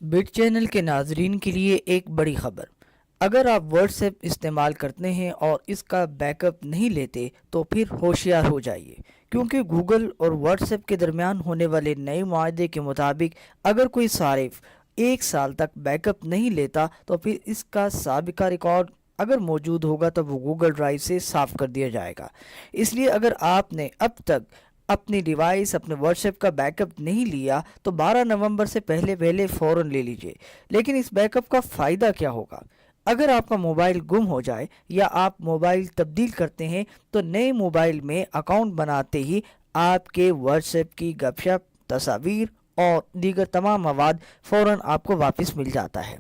But channel کے ناظرین کے لیے ایک بڑی خبر۔ اگر آپ واٹس ایپ استعمال کرتے ہیں اور اس کا بیک اپ نہیں لیتے تو پھر ہوشیار ہو جائیے، کیونکہ گوگل اور واٹس ایپ کے درمیان ہونے والے نئے معاہدے کے مطابق اگر کوئی صارف 1 سال تک بیک اپ نہیں لیتا تو پھر اس کا سابقہ ریکارڈ اگر موجود ہوگا تو وہ گوگل ڈرائیو سے صاف کر دیا جائے گا۔ اس لیے اگر آپ نے اب تک اپنی ڈیوائس اپنے واٹس ایپ کا بیک اپ نہیں لیا تو 12 نومبر سے پہلے فوراً لے لیجئے۔ لیکن اس بیک اپ کا فائدہ کیا ہوگا؟ اگر آپ کا موبائل گم ہو جائے یا آپ موبائل تبدیل کرتے ہیں تو نئے موبائل میں اکاؤنٹ بناتے ہی آپ کے واٹس ایپ کی گپ شپ، تصاویر اور دیگر تمام مواد فوراً آپ کو واپس مل جاتا ہے۔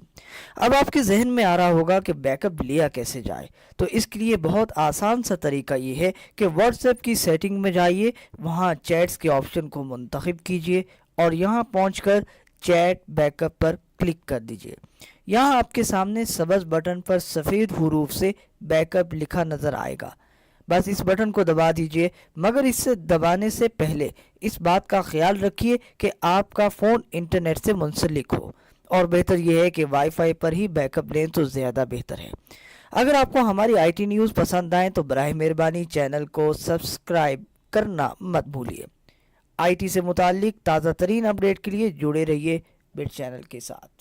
اب آپ کے ذہن میں آ رہا ہوگا کہ بیک اپ لیا کیسے جائے، تو اس کے لیے بہت آسان سا طریقہ یہ ہے کہ واٹس ایپ کی سیٹنگ میں جائیے، وہاں چیٹس کے آپشن کو منتخب کیجیے اور یہاں پہنچ کر چیٹ بیک اپ پر کلک کر دیجیے۔ یہاں آپ کے سامنے سبز بٹن پر سفید حروف سے بیک اپ لکھا نظر آئے گا، بس اس بٹن کو دبا دیجئے، مگر اس سے دبانے سے پہلے اس بات کا خیال رکھیے کہ آپ کا فون انٹرنیٹ سے منسلک ہو، اور بہتر یہ ہے کہ وائی فائی پر ہی بیک اپ لیں تو زیادہ بہتر ہے۔ اگر آپ کو ہماری آئی ٹی نیوز پسند آئیں تو براہ مہربانی چینل کو سبسکرائب کرنا مت بھولیے۔ آئی ٹی سے متعلق تازہ ترین اپڈیٹ کے لیے جڑے رہیے بٹ چینل کے ساتھ۔